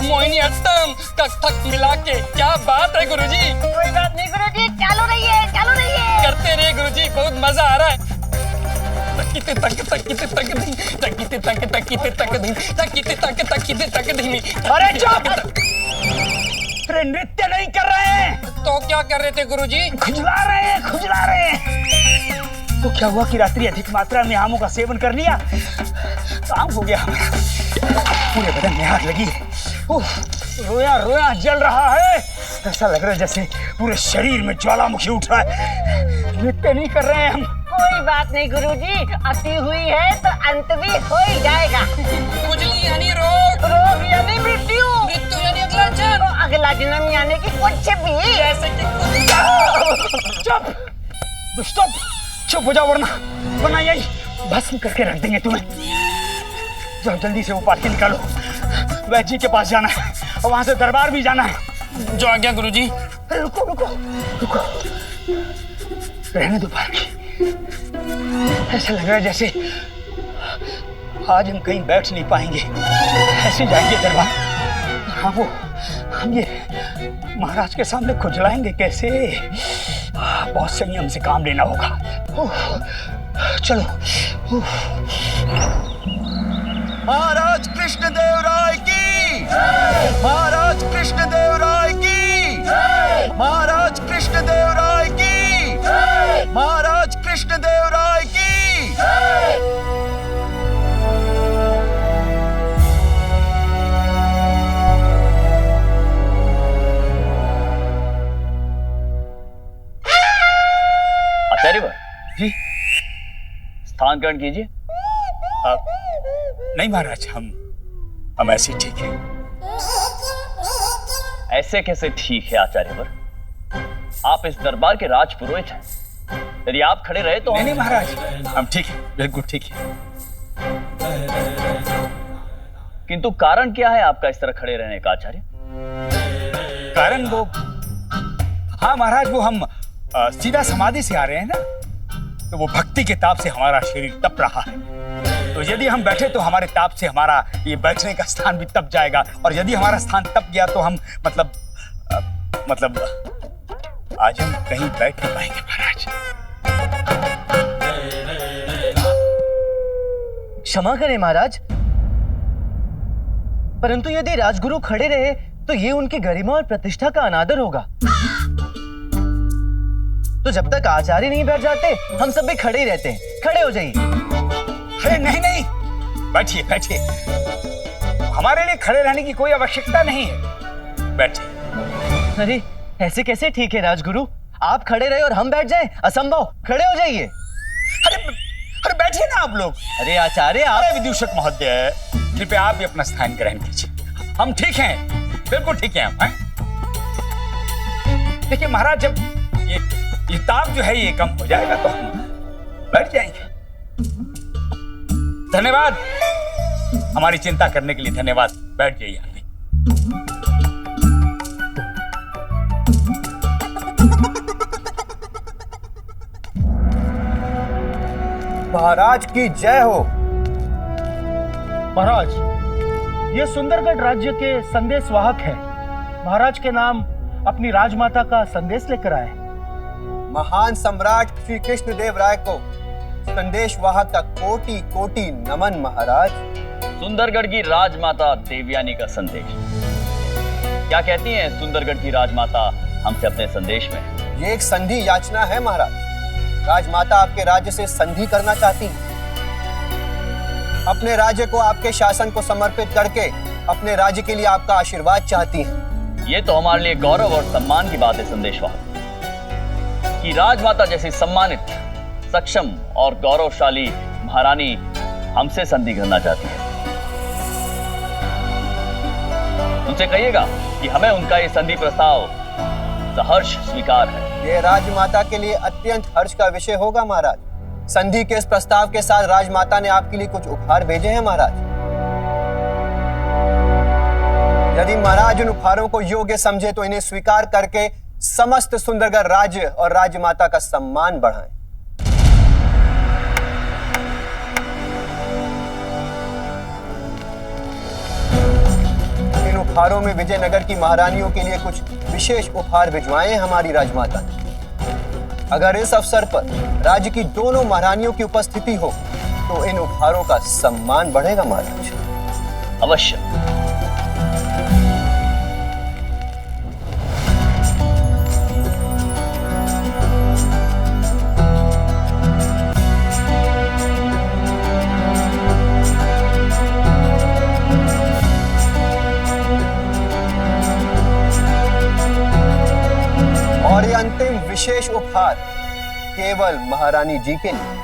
मोहिनी अट्टम कथक मिला के, क्या बात है गुरुजी। कोई बात नहीं गुरुजी, चालू रहिए। करते रहिए गुरुजी, बहुत मजा आ रहा है। तकिते तक। अरे चुप! अरे नृत्य नहीं कर रहे हैं तो क्या कर रहे थे गुरुजी? खुजला रहे हैं। तो क्या हुआ कि रात्रि अधिक मात्रा में आमों का सेवन कर लिया, काम हो गया हमारा, पूरे बदन में आग लगी है, रोया जल रहा है, ऐसा लग रहा है जैसे पूरे शरीर में ज्वालामुखी उठ रहा है। नृत्य नहीं कर रहे हैं हम। कोई बात नहीं गुरुजी, अति हुई है तो अंत भी हो ही जाएगा। खुजली यानी रोग यानी मृत्यु यानी अगला जन्म, अगला जन्म यानी कि कुछ भी। जैसे कि चुप दुष्टों, चुप हो जाओ वरना यही भस्म करके रख देंगे तुम्हें। जाओ जल्दी से वो पालकी निकालो, वैद्य जी के पास जाना है और वहां से दरबार भी जाना है। जो आज्ञा गुरुजी। अरे रुको रुको रुको, रहने दो पार्की। ऐसा लग रहा है जैसे आज हम कहीं बैठ नहीं पाएंगे, ऐसे जाएंगे दरबार। हाँ वो हम ये महाराज के सामने खुजलाएंगे कैसे? बहुत संयम से काम लेना होगा। चलो। महाराज कृष्णदेव राय की, महाराज कृष्णदेव राय की, महाराज कृष्णदेव राय की, महाराज कृष्णदेव राय की। आचार्यवर जी स्थान ग्रहण कीजिए। नहीं महाराज, हम ऐसे ठीक हैं। ऐसे कैसे ठीक है आचार्यवर? आप इस दरबार के राजपुरोहित हैं। यदि आप खड़े रहे तो नहीं महाराज, हम ठीक हैं, बिल्कुल ठीक है। किंतु कारण क्या है आपका इस तरह खड़े रहने का आचार्य? कारण वो, हाँ महाराज, वो हम सीधा समाधि से आ रहे हैं ना, तो वो भक्ति के ताप से हमारा शरीर तप रहा है। तो यदि हम बैठे तो हमारे ताप से हमारा ये बैठने का स्थान भी तप जाएगा, और यदि हमारा स्थान तप गया तो हम मतलब आज हम कहीं बैठ नहीं पाएंगे महाराज। क्षमा करें महाराज, परंतु यदि राजगुरु खड़े रहे तो ये उनकी गरिमा और प्रतिष्ठा का अनादर होगा। तो जब तक आचार्य नहीं बैठ जाते हम सब भी खड़े ही रहते हैं। खड़े हो जाइए। अरे नहीं नहीं, बैठिए बैठिए, हमारे लिए खड़े रहने की कोई आवश्यकता नहीं है, बैठिए। अरे ऐसे कैसे ठीक है राजगुरु? आप खड़े रहे और हम बैठ जाएं, असंभव। खड़े हो जाइए। अरे बैठिए ना आप लोग। अरे आचार्य आप। अरे विदूषक महोदय, कृपया आप भी अपना स्थान ग्रहण कीजिए। हम ठीक हैं, बिल्कुल ठीक हैं हम। देखिए महाराज, जब ये ताप जो है ये कम हो जाएगा तो हम बैठ जाएंगे। धन्यवाद, हमारी चिंता करने के लिए धन्यवाद। बैठ जाइए आप भी। महाराज की जय हो। महाराज, ये सुंदरगढ़ राज्य के संदेश वाहक है। महाराज के नाम अपनी राजमाता का संदेश लेकर आए। महान सम्राट श्री कृष्णदेव राय को संदेश वाहक का कोटि कोटि नमन महाराज। सुंदरगढ़ की राजमाता देवयानी का संदेश। क्या कहती हैं सुंदरगढ़ की राजमाता हमसे अपने संदेश में? ये एक संधि याचना है महाराज। राजमाता आपके राज्य से संधि करना चाहती है। अपने राज्य को आपके शासन को समर्पित करके अपने राज्य के लिए आपका आशीर्वाद चाहती हैं। ये तो हमारे लिए गौरव और सम्मान की बात है संदेशवाहक, कि राजमाता जैसी सम्मानित, सक्षम और गौरवशाली महारानी हमसे संधि करना चाहती है। उनसे कहिएगा कि हमें उनका ये संधि प्रस्ताव सहर्ष स्वीकार है। ये राजमाता के लिए अत्यंत हर्ष का विषय होगा महाराज। संधि के इस प्रस्ताव के साथ राजमाता ने आपके लिए कुछ उपहार भेजे हैं महाराज। यदि महाराज उन उपहारों को योग्य समझे तो इन्हें स्वीकार करके समस्त सुंदरगढ़ राज्य और राजमाता का सम्मान बढ़ाएं। इन उपहारों में विजयनगर की महारानियों के लिए कुछ विशेष उपहार भिजवाए हैं हमारी राजमाता ने। अगर इस अवसर पर राज्य की दोनों महारानियों की उपस्थिति हो तो इन उपहारों का सम्मान बढ़ेगा महाराज। अवश्य। और ये अंतिम विशेष उपहार केवल महारानी जी के लिए।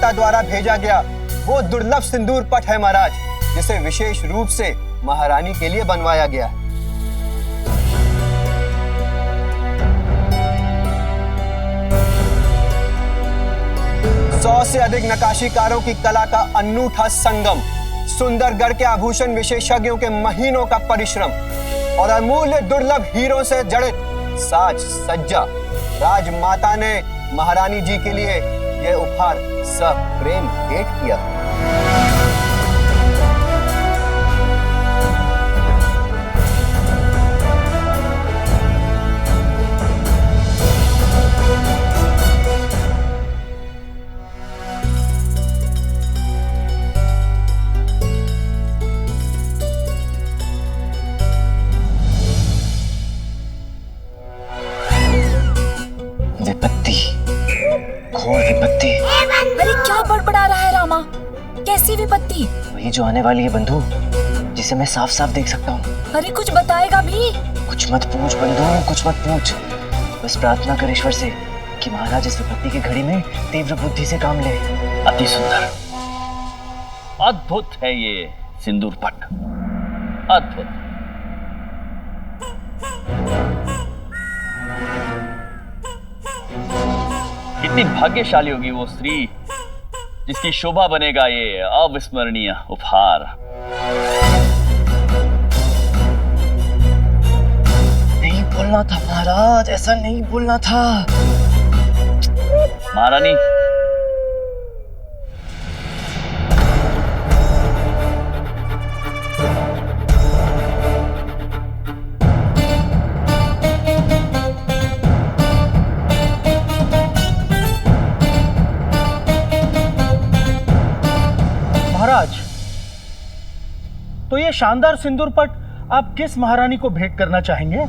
राजमाता द्वारा भेजा गया वो दुर्लभ सिंदूर पट है महाराज, जिसे विशेष रूप से महारानी के लिए बनवाया गया है। सौ से अधिक नकाशीकारों की कला का अनूठा संगम, सुंदरगढ़ के आभूषण विशेषज्ञों के महीनों का परिश्रम और अमूल्य दुर्लभ हीरों से जड़ित साज सज्जा, राजमाता ने महारानी जी के लिए यह उपहार सप्रेम भेंट किया। अरे क्या बड़बड़ा रहा है रामा? कैसी विपत्ति? वही जो आने वाली है बंधु, जिसे मैं साफ साफ देख सकता हूँ। अरे कुछ बताएगा भी? कुछ मत पूछ बंधु, कुछ मत पूछ। बस प्रार्थना कर ईश्वर से कि महाराज इस विपत्ति की घड़ी में तीव्र बुद्धि से काम ले। अति सुंदर, अद्भुत है ये सिंदूर पट, अद्भुत। कितनी भाग्यशाली होगी वो स्त्री जिसकी शोभा बनेगा ये अविस्मरणीय उपहार। नहीं बोलना था महाराज, ऐसा नहीं बोलना था। महारानी, महाराज, तो ये शानदार सिंदूर पट आप किस महारानी को भेंट करना चाहेंगे?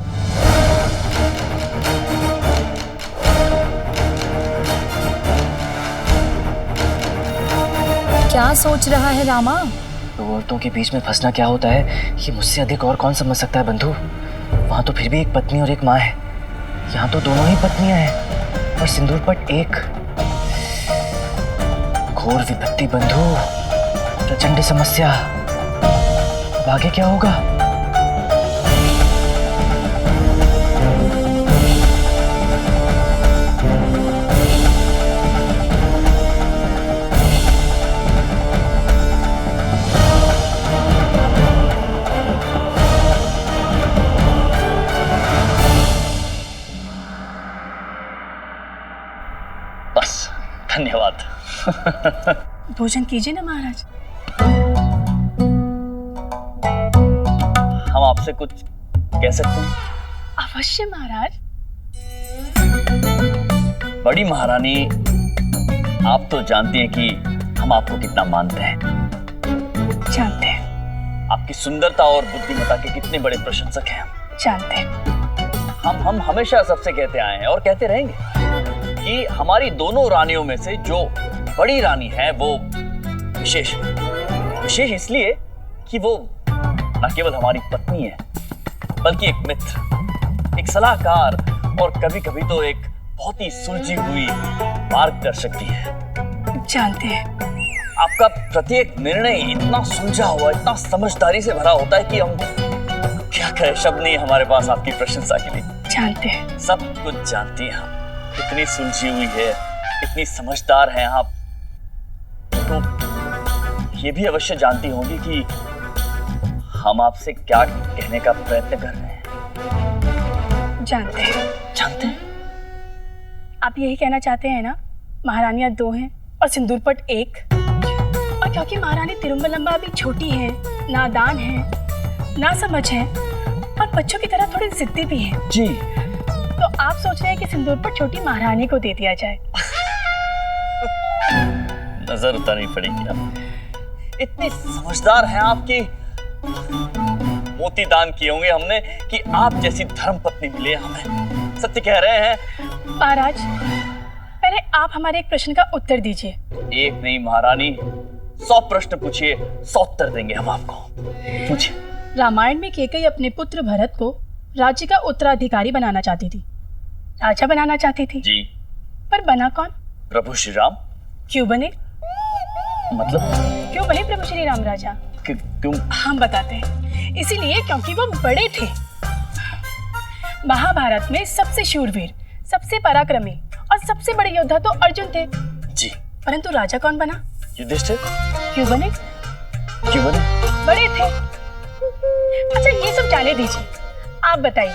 क्या सोच रहा है रामा? दो औरतों के बीच में फंसना क्या होता है, ये मुझसे अधिक और कौन समझ सकता है बंधु। वहां तो फिर भी एक पत्नी और एक माँ है, यहाँ तो दोनों ही पत्नियां हैं और सिंदूर पट एक। घोर विपत्ति बंधु, प्रचंड समस्या। अब आगे क्या होगा? बस, धन्यवाद। भोजन कीजिए ना महाराज। हम आपसे कुछ कह सकते हैं? अवश्य महाराज। बड़ी महारानी, आप तो जानती हैं कि हम आपको कितना मानते हैं। जानते हैं। आपकी सुंदरता और बुद्धिमत्ता के कितने बड़े प्रशंसक हैं हम। जानते हैं। हम हमेशा सबसे कहते आए हैं और कहते रहेंगे कि हमारी दोनों रानियों में से जो बड़ी रानी है वो विशेष विशेष इसलिए कि वो न केवल हमारी पत्नी है बल्कि एक मित्र, एक सलाहकार और कभी कभी तो एक बहुत ही सुलझी हुई मार्गदर्शक भी है। जानते हैं। आपका प्रत्येक निर्णय इतना सुलझा हुआ, इतना समझदारी से भरा होता है कि हम क्या कहें, शब्द नहीं हमारे पास आपकी प्रशंसा के लिए। जानते हैं। सब कुछ जानती हैं हम, इतनी सुलझी हुई है, इतनी समझदार हैं आप, तो ये भी अवश्य जानती होंगी कि हम आपसे क्या कहने का प्रयत्न कर रहे हैं। जानते हैं। जानते हैं? आप यही कहना चाहते हैं ना, महारानियां दो हैं और सिंदूर पट एक। और क्योंकि महारानी तिरुमलम्बा अभी छोटी है, नादान है, ना समझ है और बच्चों की तरह थोड़ी जिद्दी भी है जी, तो आप सोच रहे हैं कि सिंदूर पट छोटी महारानी को दे दिया जाए। नजर उतारनी पड़ेगी आप, इतनी समझदार हैं आपकी। मोती दान किए होंगे हमने कि आप जैसी धर्म पत्नी मिले हमें। सत्य कह रहे हैं महाराज। पहले आप हमारे एक प्रश्न का उत्तर दीजिए। एक नहीं महारानी, 100 प्रश्न पूछिए, 100 उत्तर देंगे हम आपको। पूछिए। रामायण में कैकेयी अपने पुत्र भरत को राज्य का उत्तराधिकारी बनाना चाहती थी, राजा बनाना चाहती थी जी। पर बना कौन? प्रभु श्री राम। क्यों बने? मतलब क्यों वही प्रभु श्री राम राजा? क्यों? हम बताते हैं। इसीलिए क्योंकि वो बड़े थे। महाभारत में सबसे शूरवीर, सबसे पराक्रमी और सबसे बड़े योद्धा तो अर्जुन थे। जी। परंतु राजा कौन बना? युधिष्ठिर। क्यों बने? बड़े थे। अच्छा ये सब जाने दीजिए, आप बताइए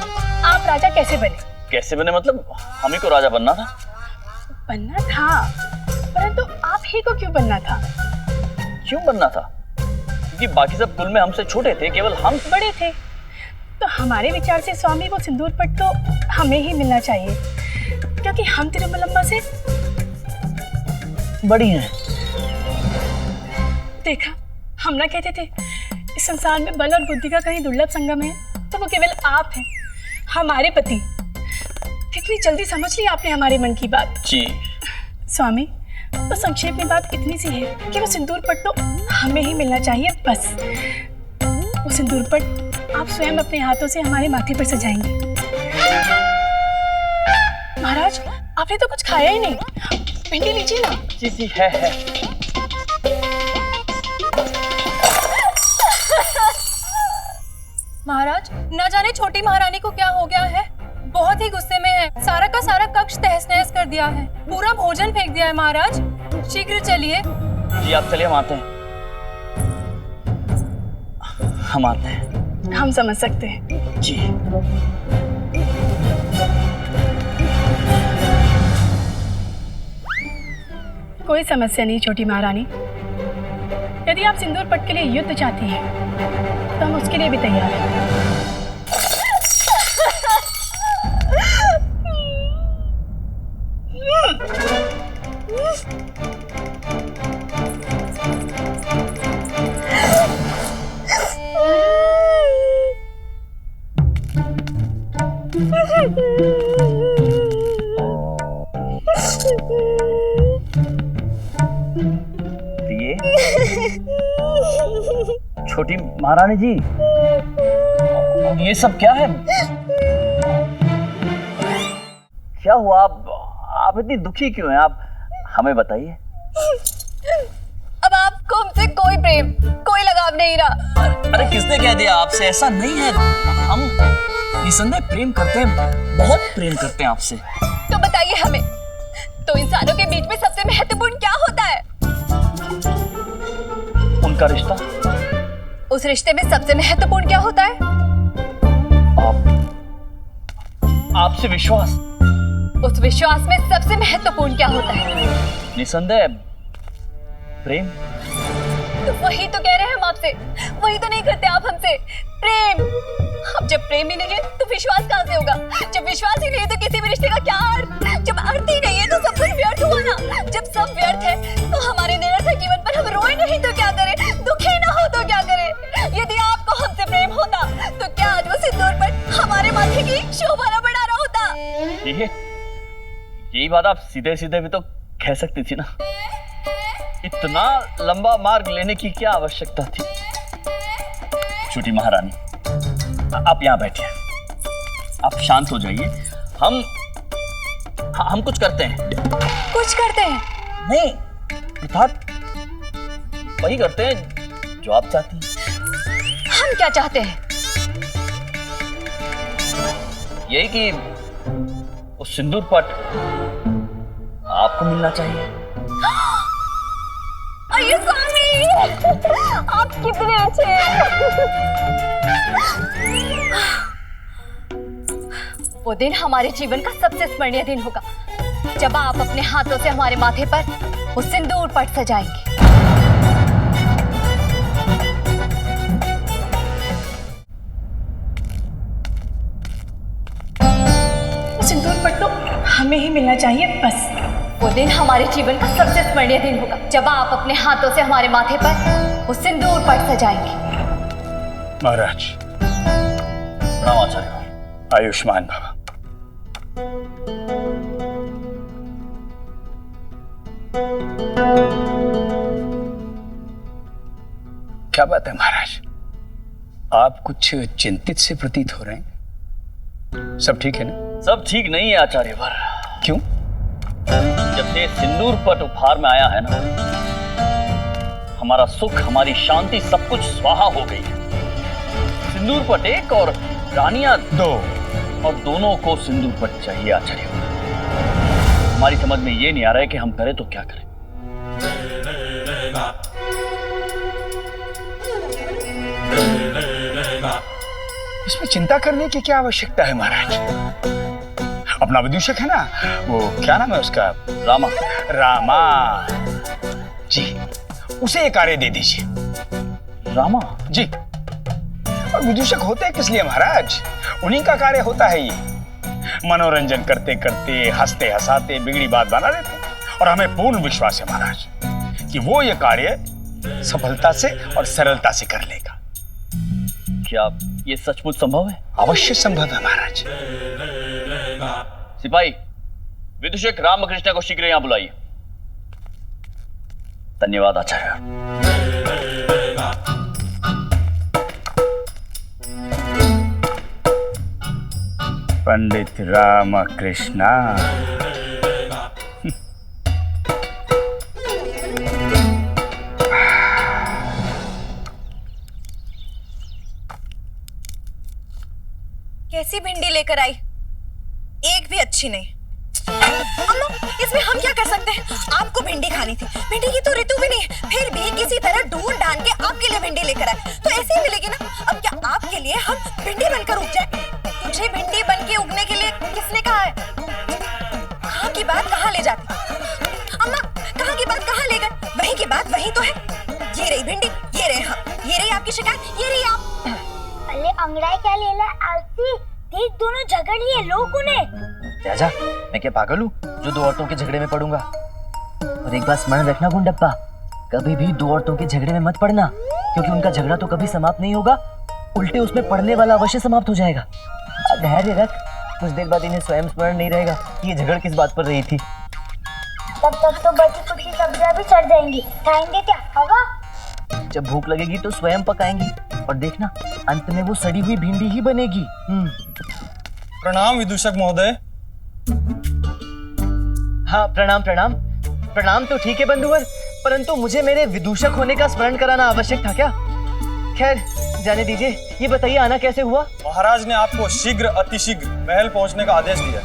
आप राजा कैसे बने? कैसे बने मतलब हम ही को राजा बनना था? बनना था, परंतु आप ही को क्यों बनना था? क्यों बनना था? क्योंकि बाकी सब कुल में हमसे छोटे थे, केवल हम बड़े थे। तो हमारे विचार से स्वामी वो सिंदूर पट तो हमें ही मिलना चाहिए, क्योंकि हम तिरुमलम्बा से बड़ी हैं। देखा, हम ना कहते थे इस संसार में बल और बुद्धि का कहीं दुर्लभ संगम है, तो वो केवल आप हैं, हमारे पति। कितनी जल्दी समझ ली आपने हमारे मन की बात। जी स्वामी, तो संक्षेप में बात इतनी सी है कि वो सिंदूर पट तो हमें ही मिलना चाहिए, बस। वो सिंदूर पट आप स्वयं अपने हाथों से हमारे माथे पर सजाएंगे। महाराज, आपने तो कुछ खाया ही नहीं, भिंडी लीजिए ना। जी है। महाराज, न जाने छोटी महारानी को क्या हो गया है, बहुत ही गुस्से में है। सारा का सारा कक्ष तहस नहस कर दिया है, पूरा भोजन फेंक दिया है। महाराज शीघ्र चलिए। जी आप चलिए, हम आते हैं। हम आते हैं। हम समझ सकते हैं। जी। कोई समस्या नहीं छोटी महारानी। यदि आप सिंदूर पट के लिए युद्ध चाहती हैं, तो हम उसके लिए भी तैयार हैं। छोटी महारानी जी, ये सब क्या है? क्या हुआ? आप इतनी दुखी क्यों हैं? आप हमें बताइए। अब आपको हमसे कोई प्रेम, कोई लगाव नहीं रहा। अरे किसने कह दिया आपसे? ऐसा नहीं है, हम निसंदेह प्रेम करते हैं, बहुत प्रेम करते हैं आपसे। तो बताइए हमें, तो इंसानों के बीच में सबसे महत्वपूर्ण क्या होता है? उनका रिश्ता। उस रिश्ते में सबसे महत्वपूर्ण क्या होता है? आपसे विश्वास। उस विश्वास में सबसे महत्वपूर्ण क्या होता है? निसंदेह प्रेम। तो वही तो कह रहे हैं हम आपसे, वही तो नहीं करते आप हमसे, प्रेम। अब जब प्रेम ही नहीं है तो विश्वास कहाँ से होगा? जब विश्वास ही नहीं है तो किसी भी रिश्ते का क्या अर्थ? जब अर्थ ही नहीं है तो सब कुछ व्यर्थ हुआ ना। जब सब व्यर्थ है तो हमारे निरर्थक जीवन पर हम रोए नहीं तो क्या करें, दुखी ना हो तो क्या करें? यदि आपको हमसे प्रेम होता तो क्या आज वो सिंदूर पर हमारे माथे की शोभा न बढ़ा रहा होता? यही बात आप सीधे सीधे भी तो कह सकती थी ना। इतना लंबा मार्ग लेने की क्या आवश्यकता थी? छोटी महारानी, आप यहाँ बैठिए, आप शांत हो जाइए। हम कुछ करते हैं। कुछ करते हैं? नहीं, अर्थात वही करते हैं जो आप चाहती हैं। हम क्या चाहते हैं? यही कि वो सिंदूर पट आपको मिलना चाहिए। अरे स्वामी, आप कितने अच्छे हैं। वो दिन हमारे जीवन का सबसे स्मरणीय दिन होगा, जब आप अपने हाथों से हमारे माथे पर वो सिंदूर पट सजाएंगे। वो सिंदूर पट तो हमें ही मिलना चाहिए, बस। वो दिन हमारे जीवन का सबसे स्मरणीय दिन होगा, जब आप अपने हाथों से हमारे माथे पर वो सिंदूर पट सजाएंगे। महाराज, प्रणाम आचार्य। आयुष्मान भव। क्या बात है महाराज, आप कुछ चिंतित से प्रतीत हो रहे हैं। सब ठीक है ना? सब ठीक नहीं है आचार्यवर। क्यों? जब से सिंदूर पट उपहार में आया है ना, हमारा सुख, हमारी शांति, सब कुछ स्वाहा हो गई है। सिंदूर पट एक और रानियां दो, और दोनों को सिंदूर पट चाहिए आचार्य। हमारी समझ में ये नहीं आ रहा है कि हम करें तो क्या करें। इसमें चिंता करने की क्या आवश्यकता है महाराज? अपना विदूषक है ना, वो क्या नाम है उसका? रामा। रामा जी, उसे ये कार्य दे दीजिए। रामा जी। और विदूषक होते किस लिए महाराज? उन्हीं का कार्य होता है ये। मनोरंजन करते करते, हंसते हंसाते बिगड़ी बात बना देते, और हमें पूर्ण विश्वास है महाराज कि वो ये कार्य सफलता से और सरलता से कर लेगा। क्या ये सचमुच संभव है? अवश्य संभव है महाराज। सिपाही, विदूषक रामकृष्ण को शीघ्र यहां बुलाइए। धन्यवाद आचार्य। पंडित रामकृष्ण, कैसी भिंडी लेकर आई? एक भी अच्छी नहीं। अम्मा, इसमें हम क्या कर सकते हैं? आपको भिंडी खानी थी, भिंडी की तो ऋतु भी नहीं है, फिर भी किसी तरह ढूंढ ढांड के आपके लिए भिंडी लेकर आए, तो ऐसे ही मिलेगी ना। अब क्या आपके लिए हम भिंडी बनकर उग जाए? तुझे भिंडी बन के उगने के लिए किसने कहा है? कहाँ की बात कहाँ ले जाती? अम्मा, कहाँ की बात कहाँ ले गए? वहीं की बात वहीं तो है। ये रही भिंडी, ये रहे हम, ये रही आपकी शिकायत, ये रही आप। अरे अंगड़ाई क्या ले ला आरती? देख, दोनों झगड़ लिए लोगों ने। राजा, मैं क्या पागल हूँ जो दो औरतों के झगड़े में पड़ूंगा? और एक बात स्मरण रखना गुंडप्पा, कभी भी दो औरतों के झगड़े में मत पड़ना, क्योंकि उनका झगड़ा तो कभी समाप्त नहीं होगा, उल्टे उसमें पड़ने वाला अवश्य समाप्त हो जाएगा। धैर्य रख, कुछ देर बाद इन्हें स्वयं स्मरण नहीं रहेगा कि ये झगड़ किस बात पर रही थी। तब तक तो बची कुछ सब्जियां भी सड़ जाएंगी, खाएंगे क्या? हवा? जब भूख लगेगी तो स्वयं पकाएंगी, और देखना अंत में वो सड़ी हुई भिंडी ही बनेगी। प्रणाम विदूषक महोदय। हाँ, प्रणाम प्रणाम। प्रणाम तो ठीक है बंधुवर, परंतु मुझे मेरे विदूषक होने का स्मरण कराना आवश्यक था क्या? खैर, जाने दीजिए। ये बताइए, आना कैसे हुआ? महाराज ने आपको शीघ्र अतिशीघ्र महल पहुंचने का आदेश दिया।